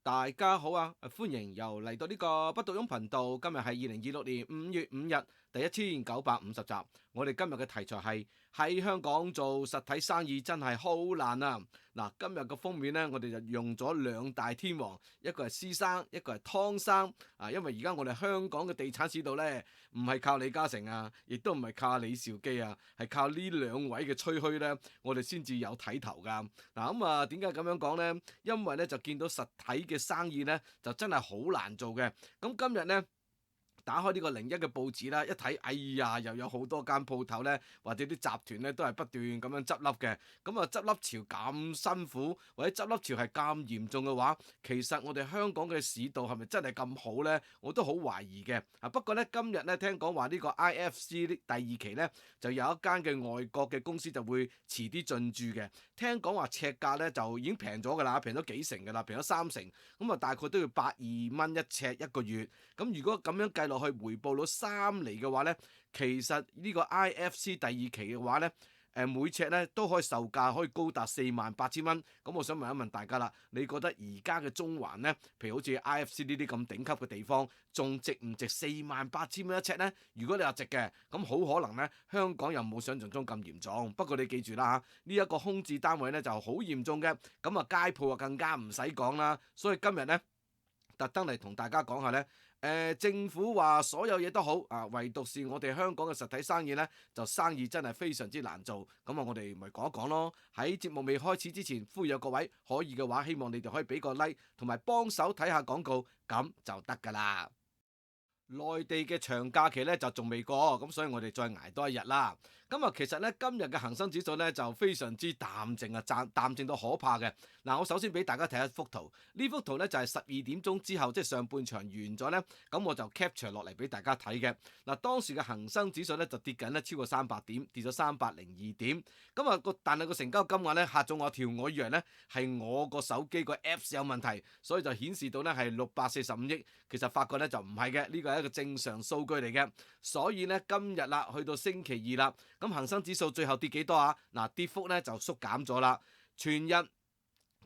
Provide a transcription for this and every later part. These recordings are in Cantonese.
大家好啊！歡迎又嚟到呢個不倒翁頻道。今日係2026年5月5日，第1950集。我哋今日嘅題材係喺香港做實體生意真係好難啊！嗱，今日嘅封面呢，我哋就用咗兩大天王，一個係施生，一個係湯生。因為而家我哋香港嘅地產市道呢，唔係靠李嘉誠啊，亦都唔係靠李兆基啊，係靠呢兩位嘅吹噓呢，我哋先至有睇頭噶。嗱，點解咁樣講呢？因為呢，就見到實體嘅生意呢，就真係好難做嘅。咁今日呢，打開呢個01嘅報紙啦，一睇，哎呀，又有好多間鋪頭呢，或者啲集團呢，都係不斷咁樣執笠嘅。咁啊，執笠潮咁辛苦，或者執笠潮係咁嚴重嘅話，其實我哋香港嘅市道係咪真係咁好呢？我都好懷疑嘅。不過呢，今日呢，聽講話呢個 IFC 第二期呢，就有一間嘅外國嘅公司就會遲啲進駐嘅。聽講話尺價呢，就已經平咗㗎啦，平咗幾成㗎啦，平咗30%。咁啊，大概都要82蚊一尺一個月。咁如果咁樣計落去回報率3厘嘅話呢，其實呢個 IFC 第二期嘅話呢，每尺呢都可以售價可以高達48,000蚊。咁我想問一問大家啦，你覺得而家嘅中環呢，譬如好似 IFC 呢啲咁頂級嘅地方，仲值唔值48,000蚊一尺呢？如果你話值嘅，咁好可能呢，香港又冇想象中咁嚴重。不過你記住啦嚇，呢一個空置單位呢就好嚴重嘅，咁啊街鋪啊更加唔使講啦。所以今日呢，特登嚟同大家講下呢。政府話所有嘢都好啊，唯獨是我哋香港嘅實體生意呢，就生意真係非常之難做。咁啊，我哋咪講一講咯。喺節目未開始之前，呼籲各位可以嘅話，希望你哋可以俾個 like 同埋幫手睇下廣告，咁就得㗎啦。內地嘅長假期咧就仲未過，咁所以我哋再捱多一日啦。咁啊，其實咧今日嘅恒生指數咧就非常之淡靜啊，淡靜到可怕嘅。嗱，我首先俾大家睇一幅圖，呢幅圖咧就係12點鐘之後，即係上半場完咗咧，咁我就 capture 落嚟俾大家睇嘅。嗱，當時嘅恒生指數咧就跌緊咧超過300點，跌咗302點。咁啊但係個成交金額咧嚇咗我一跳，我以為咧係我個手機個 Apps 有問題，所以就顯示到咧係645億。其實發覺咧就唔係嘅，呢個係一個正常數據嚟嘅。所以咧今日啦，去到星期二啦，咁恒生指數最後跌幾多啊？嗱，跌幅咧就縮減咗啦，全日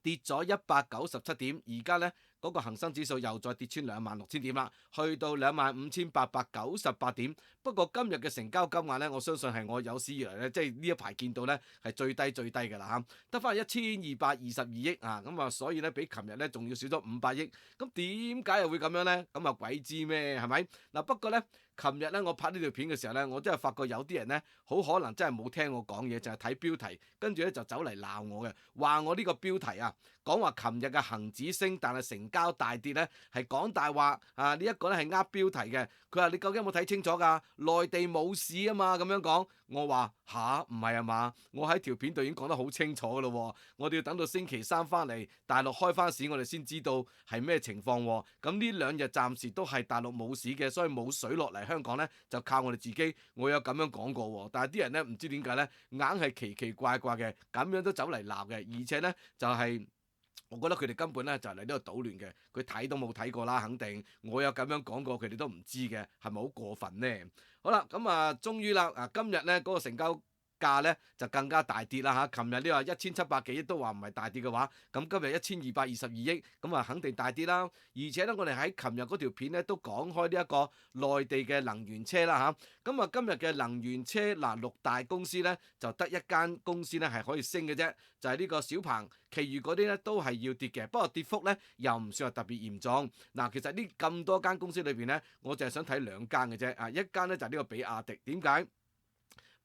跌咗197點，而家咧嗰個恒生指數又再跌穿26,000點啦，去到25,898點。不過今日嘅成交金額咧，我相信係我有史以來咧，即係呢一排見到咧係最低㗎啦嚇，得翻1222億啊，咁啊，所以咧比琴日咧仲要少咗500億。咁點解又會咁樣咧？咁啊鬼知咩係咪？嗱，不過咧，琴日咧我拍呢條片嘅時候咧，我真係發覺有啲人咧好可能真係冇聽我講嘢，就係睇標題，跟住咧就走嚟鬧我嘅，話我呢個標題啊，講話琴日嘅恒指升，但係成交大跌咧，係講大話啊！呢一個咧係呃標題嘅。佢話你究竟有冇睇清楚㗎？內地冇市啊嘛，咁樣講。我話吓，唔係啊嘛，我喺條片度已經講得好清楚㗎咯。我哋要等到星期三翻嚟大陸開翻市，我哋先知道係咩情況。咁呢2日暫時都係大陸冇市嘅，所以冇水落嚟香港咧，就靠我哋自己。我有咁樣講過，但係啲人咧唔知點解咧，硬係奇奇怪怪嘅，咁樣都走嚟鬧嘅，而且咧就係。我覺得佢哋根本咧就嚟呢度搗亂嘅，佢睇都冇睇過啦，肯定。我有咁樣講過，佢哋都唔知嘅，係咪好過分呢？好啦，咁啊，終於啦，今日咧嗰個成交價咧就更加大跌啦嚇！琴日呢話1700幾億都話唔係大跌嘅話，咁今日1222億，咁啊肯定大跌啦。而且咧，我哋喺琴日嗰條片咧都講開呢一個內地嘅能源車啦嚇。咁啊今日嘅能源車嗱6大公司咧就得一間公司咧係可以升嘅啫，就係呢個小鵬，其餘嗰啲咧都係要跌嘅。不過跌幅咧又唔算係特別嚴重。嗱，其實呢咁多間公司裏邊咧，我淨係想睇2間嘅啫。一間咧就係呢個比亞迪，點解？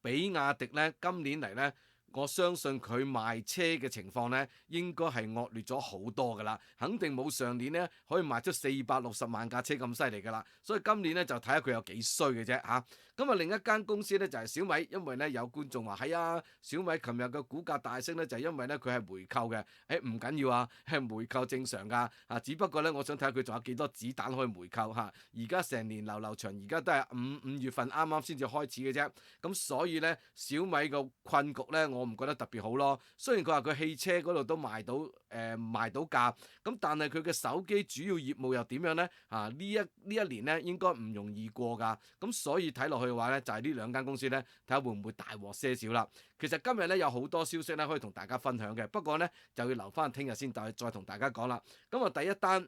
比亞迪咧今年嚟咧，我相信佢賣車嘅情況咧應該係惡劣咗好多㗎啦，肯定冇上年咧可以賣出460萬架車咁犀利㗎啦，所以今年咧就睇下佢有幾衰嘅啫嚇。咁啊另一間公司咧就係小米，因為咧有觀眾話係啊，小米琴日嘅股價大升咧就係因為咧佢係回購嘅，唔緊要啊，係回購正常㗎啊，只不過咧我想睇下佢仲有幾多子彈可以回購嚇。而家成年流流長，而家都係五月份啱啱先至開始嘅啫，咁所以咧小米個困局咧，我唔覺得特別好咯。雖然佢話佢汽車嗰度都賣到價，咁但係佢嘅手機主要業務又點樣呢？呢一年呢應該唔容易過㗎。咁所以睇落去嘅話呢，就係呢兩間公司呢，睇下會唔會大鑊些少啦。其實今日呢有好多消息呢可以同大家分享嘅，不過呢就要留翻聽日先再同大家講啦。咁啊第一單。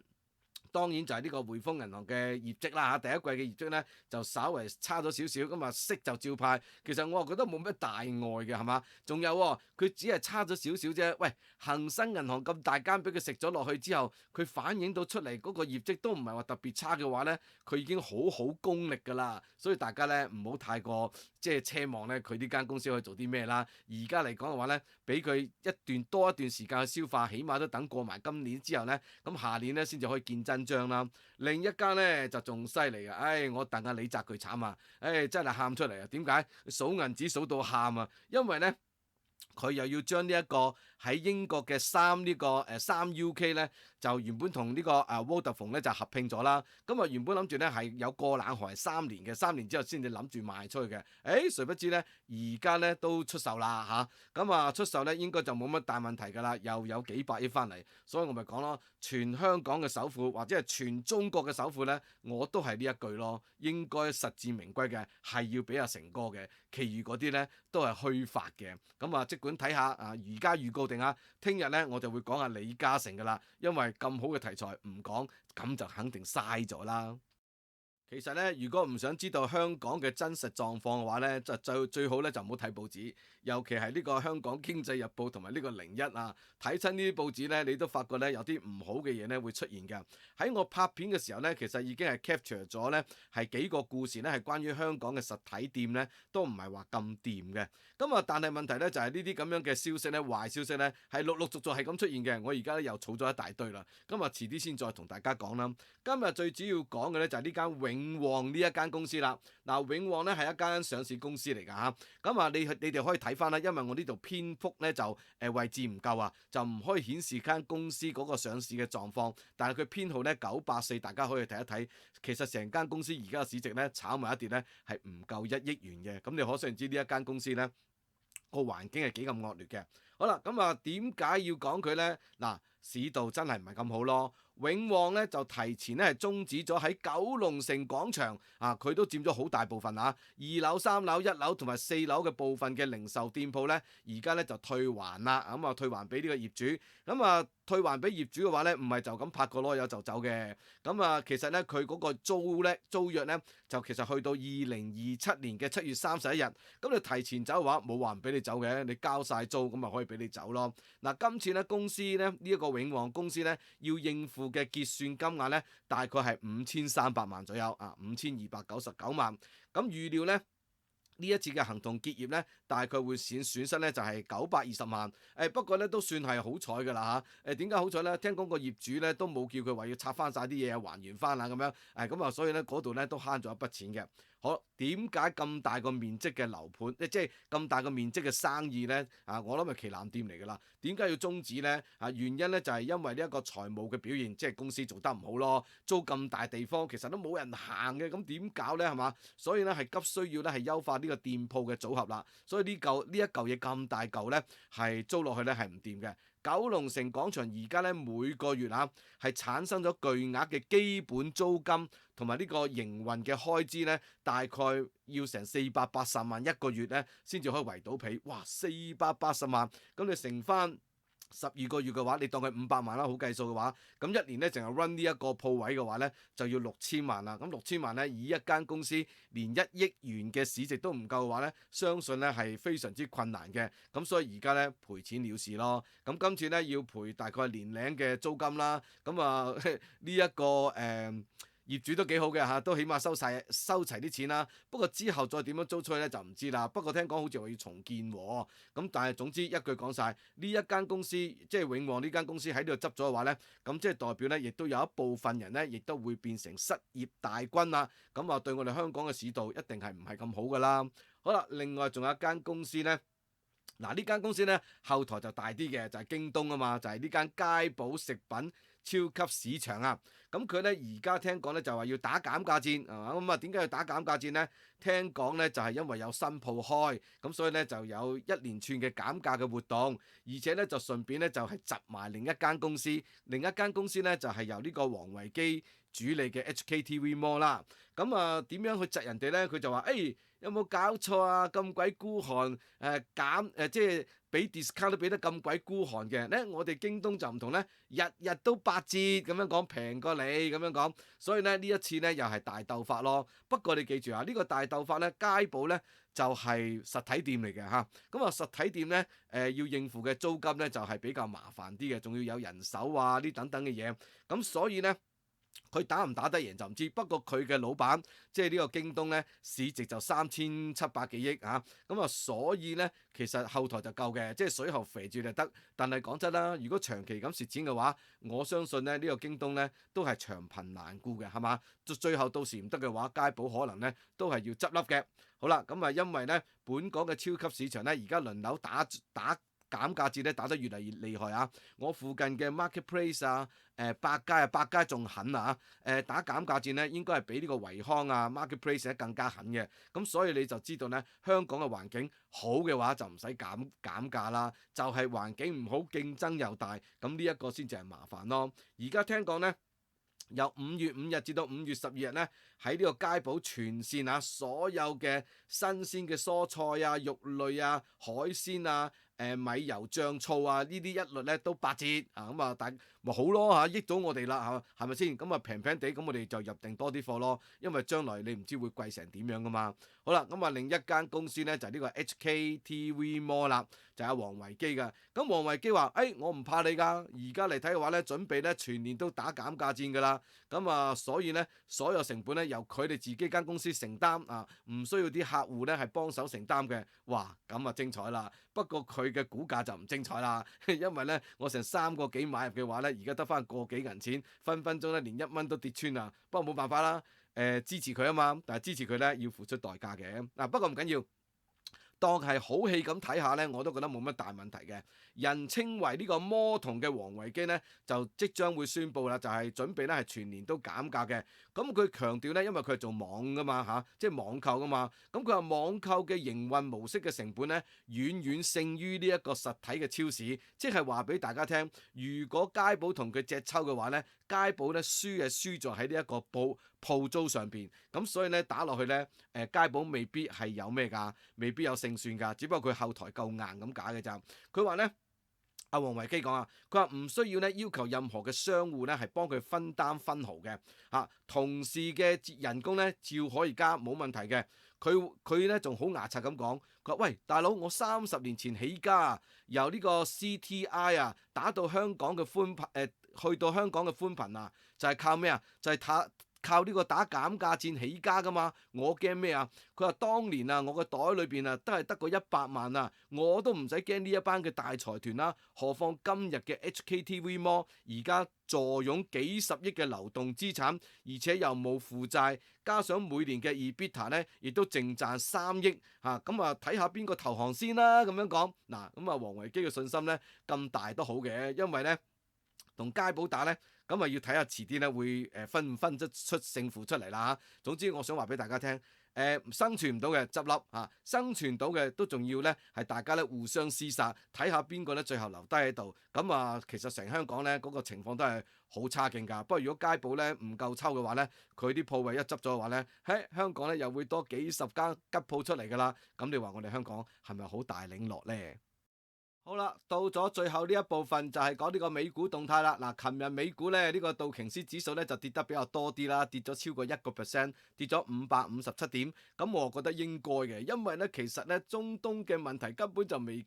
當然就係呢個匯豐銀行嘅業績啦嚇，第一季嘅業績咧就稍為差咗少少，咁啊息就照派。其實我又覺得冇咩大礙嘅係嘛，仲有佢只係差咗少少啫。喂，恒生銀行咁大間俾佢食咗落去之後，佢反映到出嚟嗰個業績都唔係話特別差嘅話咧，佢已經好功力㗎啦。所以大家咧唔好太過即係奢望咧佢呢間公司可以做啲咩啦。而家嚟講嘅話咧，俾佢多一段時間去消化，起碼都等過埋今年之後咧，咁下年咧先至可以見真章啦。另一間咧就仲犀利啊！我戥阿李澤鉅慘啊！真係喊出嚟啊！點解數銀紙數到喊啊？因為咧佢又要將呢一個喺英國嘅三 UK 咧，就原本同呢個Vodafone 咧就合併咗啦。咁啊原本諗住咧係有過冷河係3年嘅，3年之後先至諗住賣出去嘅。誰不知咧而家咧都出售啦嚇。咁啊出售咧應該就冇乜大問題㗎啦，又有幾百億翻嚟。所以我咪講咯，全香港嘅首富或者係全中國嘅首富咧，我都係呢一句咯，應該實至名歸嘅係要俾阿成哥嘅，其餘嗰啲咧都係虛發嘅。咁啊即管睇下而家預告定啊，聽日咧我就會講下李嘉誠㗎啦，因為咁好嘅題材唔講，咁就肯定嘥咗啦。其實咧，如果唔想知道香港嘅真實狀況嘅話咧，就最好咧就唔好睇報紙，尤其係呢個香港經濟日報同埋呢個01啊，睇親呢啲報紙咧，你都發覺咧有啲唔好嘅嘢咧會出現嘅。喺我拍片嘅時候咧，其實已經係 capture 咗咧係幾個故事咧係關於香港嘅實體店咧都唔係話咁掂嘅。咁啊，但係問題咧就係呢啲咁樣嘅消息咧，壞消息咧係陸陸續續係咁出現嘅。我而家咧又儲咗一大堆啦，咁啊遲啲先再同大家講啦。今日最主要講嘅咧就係呢間永旺呢一間公司啦。永旺咧係一間上市公司嚟㗎嚇。咁啊，你哋可以睇翻啦，因為我呢度篇幅咧就位置唔夠啊，就唔可以顯示間公司嗰個上市嘅狀況。但係佢編號咧984，大家可以睇一睇。其實成間公司而家嘅市值咧炒埋一跌咧係唔夠1億元嘅。咁你可想而知呢一間公司咧個環境係幾咁惡劣嘅。好啦，咁啊點解要講佢咧？市道真係唔係咁好咯。永旺咧就提前咧係終止咗喺九龍城廣場佢都佔咗好大部分2樓、3樓、1樓同埋4樓嘅部分嘅零售店鋪咧，而家咧就退還啦。咁啊退還俾呢個業主。咁啊退還俾業主嘅話咧，唔係就咁拍個籮柚就走嘅。咁啊其實咧佢嗰個租約咧就其實去到2027年嘅7月31日。咁你提前走嘅話，冇話唔俾你走嘅，你交晒租咁咪可以俾你走咯。今次咧公司咧呢一個永旺公司咧要應付嘅結算金額咧，大概係5300萬左右5299萬。咁預料咧呢一次嘅行動結業咧，大概會損失咧就係920萬。不過咧都算係好彩㗎啦嚇。點解好彩咧？聽講個業主咧都冇叫佢話要拆翻晒啲嘢還原翻啦咁樣。咁所以咧嗰度咧都慳咗一筆錢嘅。好，點解咁大個面積嘅樓盤，即係咁大個面積嘅生意咧？我諗係旗艦店嚟㗎啦。點解要終止咧？原因咧就係因為呢一個財務嘅表現，即係公司做得唔好咯。租咁大地方，其實都冇人行嘅，咁點搞咧？係嘛？所以咧係急需要咧係優化呢個店鋪嘅組合啦。所以呢一嚿嘢咁大嚿咧，係租落去咧係唔掂嘅。九龍城廣場而家咧每個月係產生咗巨額嘅基本租金同埋呢個營運嘅開支咧，大概要成480萬一個月咧，先至可以圍到皮。哇，480萬，咁你乘翻12個月嘅話，你當佢500萬啦，好計數嘅話，咁一年咧淨係 run 呢一個鋪位嘅話咧，就要6000萬啦。咁6000萬咧，以一間公司連1億元嘅市值都唔夠嘅話咧，相信咧係非常之困難嘅。咁所以而家咧賠錢了事咯。咁今次咧要賠大概年零嘅租金啦。咁呢一個業主都幾好嘅都起碼收齊啲錢啦。不過之後再點樣租出去咧就唔知啦。不過聽講好似話要重建喎。咁但係總之一句講晒，呢一間公司即係永旺呢間公司喺呢度執咗嘅話咧，咁即係代表咧，亦都有一部分人咧，亦都會變成失業大軍啦。咁對我哋香港嘅市道一定係唔係咁好噶啦。好啦，另外仲有一間公司咧。呢間公司咧後台就大啲嘅，就係京東啊嘛，就係呢間佳寶食品超級市場啊。咁佢咧而家聽講咧就話要打減價戰啊，咁啊點解要打減價戰咧？聽講咧就係因為有新鋪開，咁所以咧就有一連串嘅減價嘅活動，而且咧就順便咧就係集埋另一間公司，另一間公司咧就係由呢個王維基主理嘅 HKTV Mall 啦。咁啊點樣去窒人哋咧？佢就話誒。有冇搞錯啊？咁鬼孤寒即係俾 discount 都俾得咁鬼孤寒嘅咧。我哋京東就唔同咧，日日都8折咁樣講，平過你咁樣講。所以咧呢一次咧又係大鬥法咯。不過你記住啊，呢個大鬥法咧，街寶咧就係實體店嚟嘅嚇。咁啊實體店咧要應付嘅租金咧就係比較麻煩啲嘅，仲要有人手啊呢等等嘅嘢。咁所以咧。佢打唔打得贏就唔知，不過佢嘅老闆即係呢個京東咧，市值就3700幾億嚇，咁啊所以咧其實後台就夠嘅，即係水喉肥住就得。但係講真啦，如果長期咁蝕錢嘅話，我相信咧呢個京東咧都係長貧難顧嘅，係嘛？最後到時唔得嘅話，街寶可能咧都係要執笠嘅。好啦，咁啊因為咧本港嘅超級市場咧而家輪流打減價戰咧打得越嚟越厲害啊！我附近嘅 marketplace 啊，百佳仲狠啊！打減價戰咧，應該係比呢個維康啊 marketplace 咧更加狠嘅。咁所以你就知道咧，香港嘅環境好嘅話就唔使減價啦，就係環境唔好，競爭又大，咁呢一個先至係麻煩咯。而家聽講咧。由5月5日至到5月12日咧，喺呢個街寶全線啊，所有嘅新鮮嘅蔬菜啊、肉類啊、海鮮啊、米油醬醋啊，呢啲一律咧都8折啊，咁啊咪好咯嚇，益到我哋啦嚇，係咪先？咁啊平平地，咁我哋就入定多啲貨咯，因為將來你唔知會貴成點樣噶嘛。好啦，咁啊另一間公司咧就係呢個 HKTV Mall 啦，就係王維基噶。咁王維基話：我唔怕你㗎，而家嚟睇嘅話咧，準備咧全年都打減價戰㗎啦。咁啊，所以咧所有成本咧由佢哋自己間公司承擔啊，唔需要啲客戶咧係幫手承擔嘅。哇，咁啊精彩啦！不過佢嘅股價就唔精彩啦，因為咧我成3個幾買入嘅話咧，而家得翻個幾銀錢，分分鐘咧連1蚊都跌穿啊！不過冇辦法啦，支持佢啊嘛，但係支持佢咧要付出代價嘅。嗱，不過唔緊要。當係好戲咁睇下咧，我都覺得冇乜大問題嘅。人稱為呢個魔童嘅王維基咧，就即將會宣布啦，就係準備咧係全年都減價嘅。咁佢強調咧，因為佢係做網噶嘛嚇，即係網購噶嘛。咁佢話網購嘅營運模式嘅成本咧，遠遠勝於呢一個實體嘅超市。即係話俾大家聽，如果街寶同佢隻抽嘅話咧，街寶咧輸係輸咗喺呢一個鋪租上邊。咁所以咧打落去咧，街寶未必係有咩㗎，未必有勝算㗎，只不過佢後台夠硬咁解嘅咋。佢話咧，阿王維基講啊，佢話唔需要咧要求任何嘅商戶咧係幫佢分擔分毫嘅，同事嘅人工咧照可以加冇問題嘅。佢咧仲好牙擦咁講，佢話喂大佬，我30年前起家，由呢個 CTI 啊打到香港嘅去到香港嘅寬頻啊，就係靠咩啊？就係靠呢個打減價戰起家噶嘛，我驚咩啊？佢話當年啊，我個袋裏邊啊都係得個100萬啊，我都唔使驚呢一班嘅大財團啦。何況今日嘅 HKTV Mall 而家坐擁幾十億嘅流動資產，而且又冇負債，加上每年嘅 EBITDA 咧，亦都淨賺3億嚇。咁啊睇下邊個投降先啦，咁樣講嗱。咁啊，王維基嘅信心咧咁大都好嘅，因為咧同街寶打咧。咁啊要睇下遲啲咧會分得出勝負出嚟啦嚇。總之我想話俾大家聽，生存唔到嘅執笠嚇，生存到嘅都仲要咧係大家咧互相廝殺，睇下邊個咧最後留低喺度。咁啊其實成香港咧嗰個情況都係好差勁㗎。不過如果街寶咧唔夠抽嘅話咧，佢啲鋪位一執咗嘅話咧，喺香港咧又會多幾十間吉鋪出嚟㗎啦。咁你話我哋香港係咪好大領落咧？好啦，到咗最後呢一部分就係講呢個美股動態啦。嗱，琴日美股咧呢個道瓊斯指數咧就跌得比較多啲啦，跌咗超過1%，跌咗557點。咁我覺得應該嘅，因為咧其實咧中東嘅問題根本就未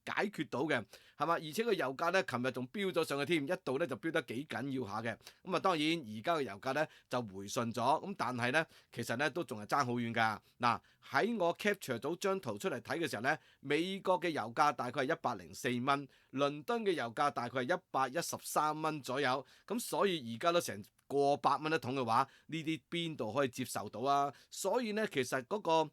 解決到嘅，係嘛？而且個油價咧，琴日仲飆咗上去添，一度咧就飆得幾緊要下嘅。咁啊，當然而家嘅油價咧就回順咗，咁但係咧其實咧都仲係爭好遠㗎。嗱，喺我 capture 咗張圖出嚟睇嘅時候咧，美國嘅油價大概係104蚊，倫敦嘅油價大概係113蚊左右。咁所以而家都成過百蚊一桶嘅話，呢啲邊度可以接受到啊？所以咧，其實嗰個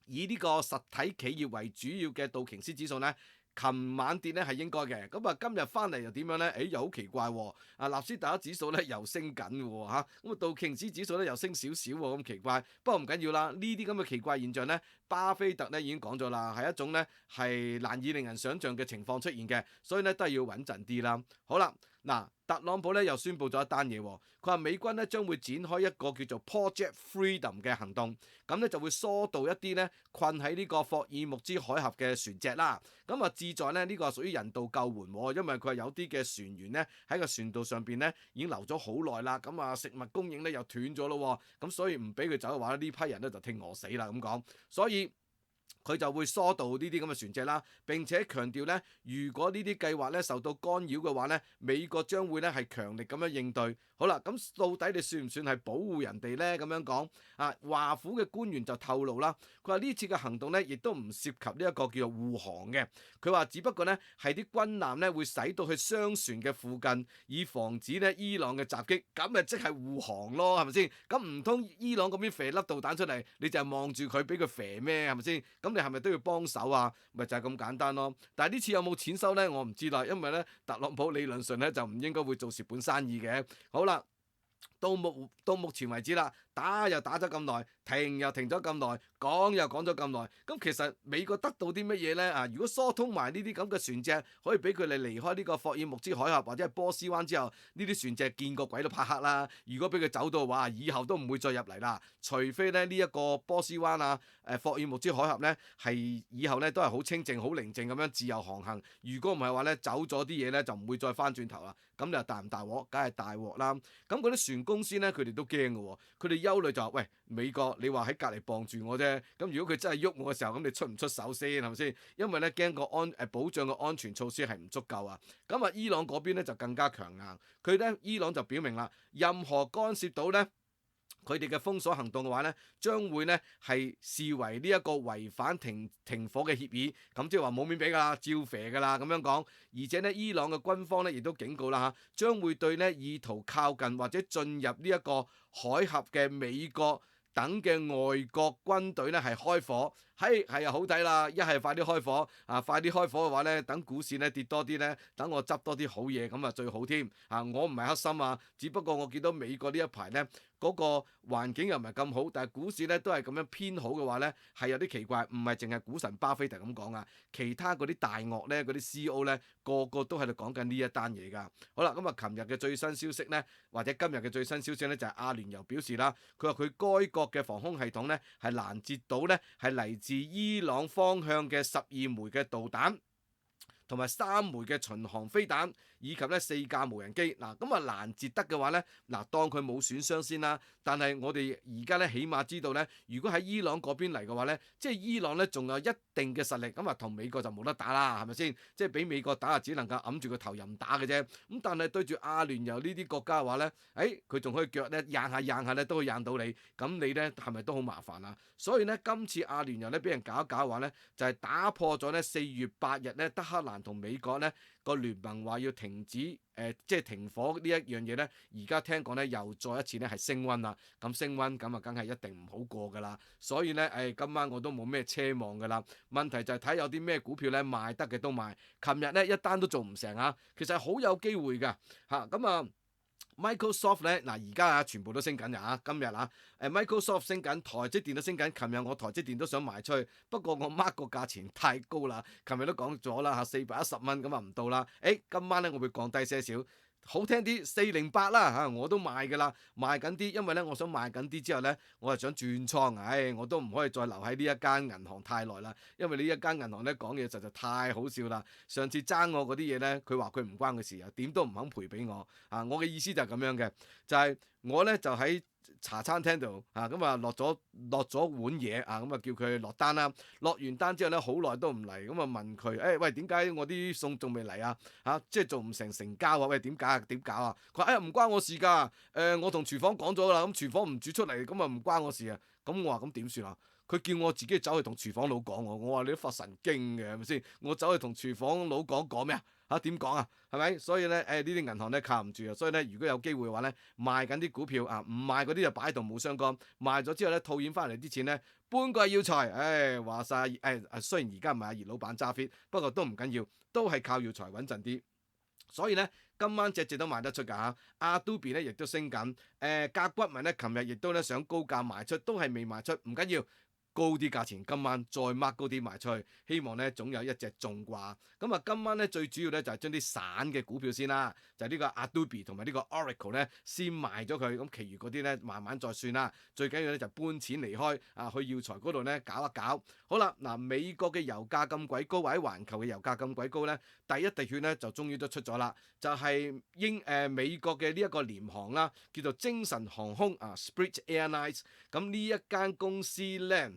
以呢個實體企業為主要嘅道瓊斯指數咧，琴晚跌咧係應該嘅，咁啊今日翻嚟又點樣咧？又好奇怪喎！納斯達克指數咧又升緊嘅喎嚇，咁道瓊斯指數咧又升少少喎，咁奇怪。不過唔緊要啦，呢啲咁嘅奇怪現象咧，巴菲特咧已經講咗啦，係一種咧係難以令人想像嘅情況出現嘅，所以咧都係要穩陣啲啦。好啦。嗱，特朗普咧又宣布咗一單嘢，佢話美軍咧將會展開一個叫做 Project Freedom 嘅行動，咁咧就會疏導一啲咧困喺呢個霍爾木茲海峽嘅船隻啦。咁啊，志在咧呢個係屬於人道救援，因為佢話有啲嘅船員咧喺個船道上邊咧已經留咗好耐啦，咁啊食物供應咧又斷咗咯，咁所以唔俾佢走嘅話呢批人咧就聽餓死啦咁講，所以佢就會疏導呢啲咁嘅船隻啦，並且強調咧，如果呢啲計劃咧受到干擾嘅話咧，美國將會咧係強力咁樣應對。好啦，咁到底你算唔算係保護人哋咧？咁樣講啊，華府嘅官員就透露啦，佢話呢次嘅行動咧，亦都唔涉及呢一個叫做護航嘅。佢話只不過咧係啲軍艦咧會駛到去商船嘅附近，以防止咧伊朗嘅襲擊。咁咪即係護航咯，係咪先？咁唔通伊朗嗰邊射粒導彈出嚟，你就係望住佢俾佢射咩？係咪先？咁你係咪都要幫手啊？咪就係咁簡單咯。但係呢次有冇錢收咧？我唔知啦，因為咧特朗普理論上咧就唔應該會做蝕本生意嘅。好啦。到目前為止啦，打又打咗咁耐，停又停咗咁耐，講又講咗咁耐，咁其實美國得到啲乜嘢呢？如果疏通埋呢啲咁嘅船隻，可以俾佢哋離開呢個霍爾木茲海峽或者係波斯灣之後，呢啲船隻見個鬼都怕黑啦。如果俾佢走到話，以後都唔會再入嚟啦。除非咧呢一個波斯灣霍爾木茲海峽呢，係以後呢都係好清靜、好寧靜咁樣自由航行。如果唔係話呢，走咗啲嘢呢，就唔會再翻轉頭啦。咁你話大唔大鑊？梗係大鑊啦！咁嗰啲船公司咧，佢哋都驚嘅喎，佢哋憂慮就話：喂，美國你話喺隔離傍住我啫，咁如果佢真係喐我嘅時候，咁你出唔出手先係咪先？因為咧驚個保障嘅安全措施係唔足夠啊！咁啊，伊朗嗰邊咧就更加強硬，佢咧伊朗就表明啦，任何干涉到咧佢哋嘅封鎖行動嘅話咧，將會咧係視為呢一個違反停火嘅協議，咁即係話冇面俾㗎啦，照肥㗎啦咁樣講。而且咧，伊朗嘅軍方咧亦都警告啦嚇，將會對咧意圖靠近或者進入呢一個海峽嘅美國等嘅外國軍隊咧係開火。係啊，好睇啦！一係快啲開火啊！快啲開火嘅話咧，等股市咧跌多啲咧，等我執多啲好嘢咁啊最好添啊！我唔係黑心啊，只不過我見到美國呢一排咧嗰個環境又唔係咁好，但係股市咧都係咁樣偏好嘅話咧，係有啲奇怪，唔係淨係股神巴菲特咁講啊，其他嗰啲大鱷咧，嗰啲 CEO 咧，個個都喺度講緊呢一單嘢㗎。好啦，咁啊，琴日嘅最新消息咧，或者今日嘅最新消息咧，就係阿聯酋表示啦，佢話佢該國嘅防空系統咧係攔截到咧係嚟自伊朗方向嘅12枚嘅導彈，同埋3枚嘅巡航飛彈，以及咧4架無人機。嗱，咁啊攔截得嘅話咧，嗱當佢冇損傷先啦。但係我哋而家咧起碼知道咧，如果喺伊朗嗰邊嚟嘅話咧，即係伊朗咧仲有一定嘅實力，咁啊同美國就冇得打啦，係咪先？即係俾美國打啊，只能夠揞住個頭任打嘅啫。咁但係對住阿聯酋呢啲國家嘅話咧，佢仲可以腳咧硬下咧都可以硬到你，咁你咧係咪都好麻煩啊？所以咧今次阿聯酋咧俾人搞一搞嘅話咧，就係打破咗咧4月8日咧德黑蘭同美國咧個聯盟話要停止即係停火呢一樣嘢咧，而家聽講咧又再一次咧係升溫啦。咁升溫咁啊，梗係一定唔好過噶啦。所以咧今晚我都冇咩奢望噶啦。問題就係睇有啲咩股票咧賣得嘅都賣。琴日咧一單都做唔成啊，其實係好有機會㗎嚇。咁啊，Microsoft 咧嗱而家全部都升緊啊，今日Microsoft 升緊，台積電都升緊。琴日我台積電都想賣出去，不過我 mark 個價錢太高啦。琴日都講咗啦嚇，410蚊咁啊唔到啦。今晚咧我會降低些少。好聽啲408啦嚇，我都賣㗎啦，賣緊啲，因為咧我想賣緊啲之後咧，我係想轉倉，我都唔可以再留喺呢一間銀行太耐啦，因為呢一間銀行咧講嘢實在太好笑啦。上次爭我嗰啲嘢咧，佢話佢唔關佢事啊，點都唔肯賠俾我啊。我嘅意思就係咁樣嘅，就係我咧就喺茶餐廳度咁啊落咗碗嘢咁啊叫佢落單啦。落完單之後咧，好耐都唔嚟，咁啊問佢喂，點解我啲餸仲未嚟啊？即係做唔成交啊？喂，點解啊？點搞啊？佢話唔關我事㗎。我同廚房講咗啦，咁廚房唔煮出嚟，咁啊唔關我事啊。咁我話咁點算啊？佢叫我自己走去同廚房佬講，我話你都發神經嘅係咪先？我走去同廚房佬講咩啊？嚇點講啊？係咪？所以咧呢啲銀行咧靠唔住啊。所以咧如果有機會嘅話咧，賣緊啲股票啊，唔賣嗰啲就擺喺度冇相干，賣咗之後咧套現翻嚟啲錢咧搬過去耀才，話晒雖然而家唔係阿葉老闆揸 fit，不過都唔緊要，都係靠耀才穩陣啲。所以咧，今晚隻都賣得出㗎嚇。Adobe 咧亦都升緊，甲骨文咧，琴日亦都咧想高價賣出，都係未賣出，唔緊要。高啲價錢，今晚再 mark 高啲賣出去，希望咧總有一隻中啩。咁啊，今晚咧最主要咧就係將啲散嘅股票先啦，就係呢個 Adobe 同埋呢個 Oracle 咧先賣咗佢，咁其餘嗰啲咧慢慢再算啦。最緊要咧就搬錢離開啊，去耀才嗰度咧搞一搞。好啦，嗱，美國嘅油價咁鬼高，或者環球嘅油價咁鬼高咧，第一滴血咧就終於都出咗啦，就係美國嘅呢一個廉航啦，叫做精神航空啊 Spirit Airlines。咁呢一間公司咧，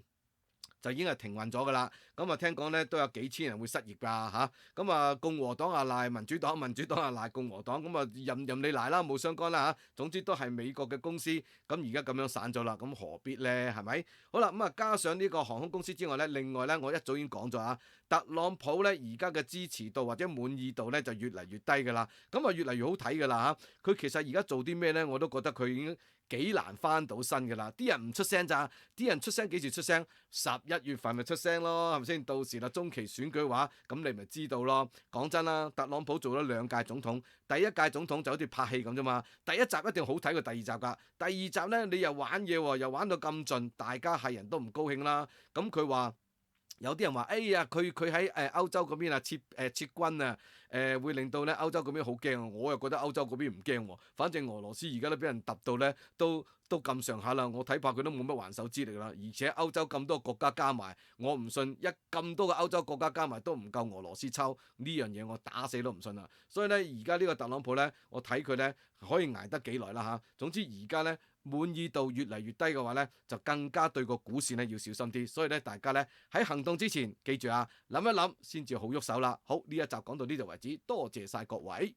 就已經係停運咗㗎啦，咁啊聽講咧都有幾千人會失業㗎嚇，咁啊共和黨啊賴民主黨，民主黨啊賴共和黨，咁啊任你賴啦，冇相干啦嚇，總之都係美國嘅公司，咁而家咁樣散咗啦，咁何必咧？係咪？好啦，咁啊加上呢個航空公司之外咧，另外咧我一早已經講咗啊，特朗普咧而家嘅支持度或者滿意度咧就越嚟越低㗎啦，咁啊越嚟越好睇㗎啦嚇，佢其實而家做啲咩咧，我都覺得佢已經幾難翻到身㗎啦！啲人唔出聲咋？啲人出聲幾時出聲？11月份咪出聲咯，係咪先？到時啦，中期選舉話，咁你咪知道咯。講真啦，特朗普做咗2屆總統，第一屆總統就好似拍戲咁啫嘛。第一集一定好睇過第二集㗎，第二集咧你又玩嘢喎，又玩到咁盡，大家係人都唔高興啦。咁佢話。有啲人話：哎呀，佢喺歐洲嗰邊啊撤軍啊，會令到咧歐洲嗰邊好驚。我又覺得歐洲嗰邊唔驚喎，反正俄羅斯而家都俾人揼到咧，都咁上下啦。我睇怕佢都冇乜還手之力啦。而且歐洲咁多國家加埋，我唔信咁多個歐洲國家加埋都唔夠俄羅斯抽呢樣嘢，我打死都唔信啦。所以咧，而家呢個特朗普咧，我睇佢咧可以捱得幾耐啦嚇。總之而家咧。滿意度越嚟越低嘅話咧，就更加對個股市咧要小心啲。所以咧，大家咧喺行動之前，記住啊，諗一諗先至好喐手啦。好，呢一集講到呢度為止，多謝晒各位。